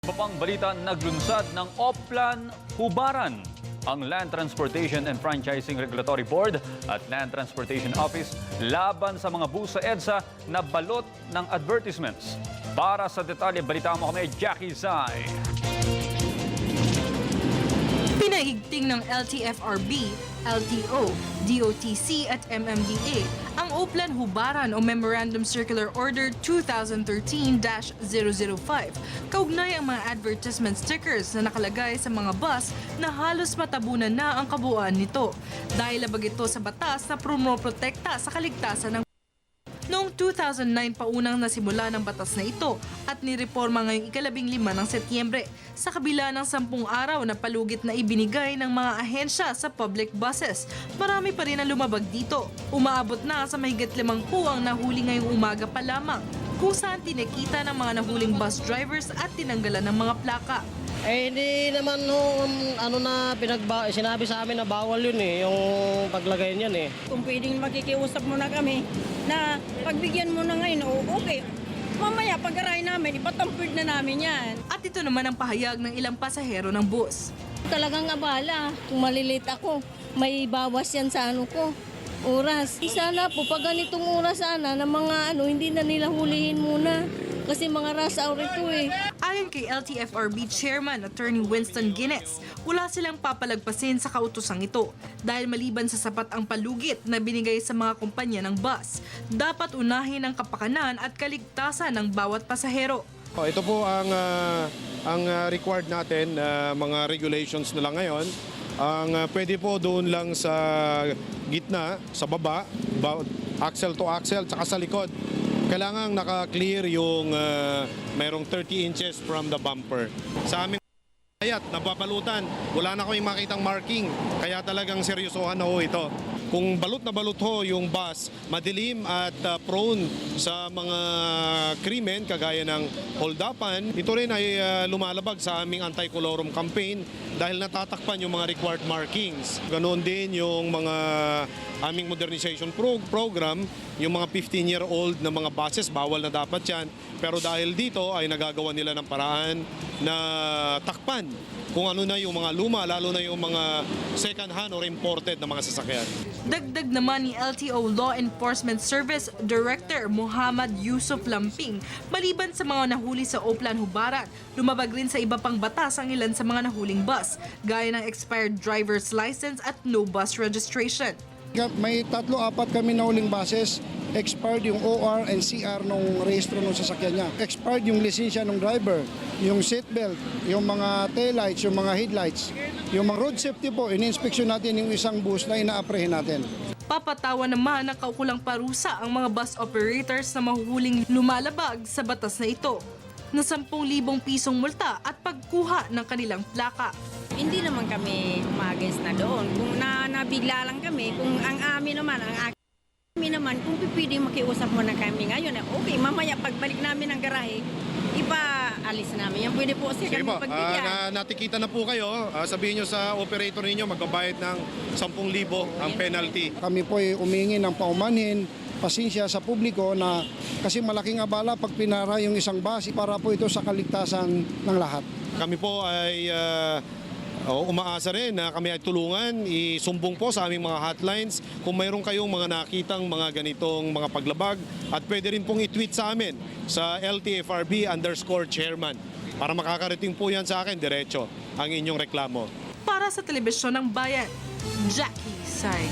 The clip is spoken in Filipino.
Iba pang balita, naglunsad ng Oplan Hubaran ang Land Transportation and Franchising Regulatory Board at Land Transportation Office laban sa mga bus sa EDSA na balot ng advertisements. Para sa detalye, balita mo kami, Jackie Zay. Pinaigting ng LTFRB, LTO, DOTC at MMDA ang Oplan Hubaran o Memorandum Circular Order 2013-005. Kaugnay ang mga advertisement stickers na nakalagay sa mga bus na halos matabunan na ang kabuuan nito dahil labag ito sa batas na promoprotekta sa kaligtasan ng Noong 2009 pa unang nasimula ng batas na ito at nireforma ngayong 15 ng Setyembre sa kabila ng 10 araw na palugit na ibinigay ng mga ahensya sa public buses. Marami pa rin ang lumabag dito. Umaabot na sa mahigit 50 ang nahuli ngayong umaga pa lamang kung saan tinikita ng mga nahuling bus drivers at tinanggalan ng mga plaka. Hindi naman sinabi sa amin na bawal yun yung paglagay niyan eh. Kung pwedeng makikiusap mo na kami na pagbigyan mo na ngayon, okay. Mamaya pag-aray namin, ipatampid na namin yan. At ito naman ang pahayag ng ilang pasahero ng bus. Talagang abala. Kung malilate ako, may bawas yan sa oras. Sana po, pag ganitong oras sana, ng mga hindi na nila hulihin muna. Kasi mga rush hour ito eh. Ayon kay LTFRB Chairman Attorney Winston Guinness, wala silang papalagpasin sa kautosang ito dahil maliban sa sapat ang palugit na binigay sa mga kumpanya ng bus, dapat unahin ang kapakanan at kaligtasan ng bawat pasahero. Ito po ang required natin mga regulations na lang ngayon. Ang pwede po doon lang sa gitna, sa baba, axle to axle, tsaka sa likod. Kailangan naka-clear yung mayroong 30 inches from the bumper. Sa amin, nababalutan, wala na kaming makitang marking, kaya talagang seryosohan na ho ito. Kung balot na balot ho yung bus, madilim at prone sa mga krimen kagaya ng hold-upan, ito rin ay lumalabag sa aming anti-colorum campaign dahil natatakpan yung mga required markings. Ganoon din yung mga aming modernization program, yung mga 15-year-old na mga buses, bawal na dapat yan. Pero dahil dito ay nagagawa nila ng paraan na takpan kung ano na yung mga luma, lalo na yung mga second-hand or imported na mga sasakyan. Dagdag naman ni LTO Law Enforcement Service Director Muhammad Yusuf Lamping, maliban sa mga nahuli sa Oplan Hubaran, lumabag rin sa iba pang batas ang ilan sa mga nahuling bus, gaya ng expired driver's license at no bus registration. May 3-4 kami na uling buses, expired yung OR and CR nung rehistro ng sasakyan niya. Expired yung lisensya ng driver, yung seatbelt, yung mga taillights, yung mga headlights. Yung mga road safety po, in-inspection natin yung isang bus na ina-apprehen natin. Papatawan naman ng kaukulang parusa ang mga bus operators na mahuhuling lumalabag sa batas na ito na 10,000 pisong multa at pagkuha ng kanilang plaka. Hindi naman kami umagis na doon. Kung nabigla lang kami, kung ang amin naman, kung pwedeng makiusap mo na kami ngayon, okay, mamaya pagbalik namin ng garahe, ipa-alis namin yan. Pwede po siya kami pagbigyan. Natikita na po kayo, sabihin nyo sa operator ninyo, magbabayad ng 10,000 ang penalty. Kami po ay umingi ng paumanhin, pasensya sa publiko na kasi malaking abala pag pinara yung isang bus para po ito sa kaligtasan ng lahat. Kami po ay umaasa rin na kami ay tulungan, isumbong po sa aming mga hotlines kung mayroon kayong mga nakitang mga ganitong mga paglabag at pwede rin pong i-tweet sa amin sa LTFRB_chairman para makakarating po yan sa akin diretso ang inyong reklamo. Para sa Telebisyon ng Bayan, Jackie Say.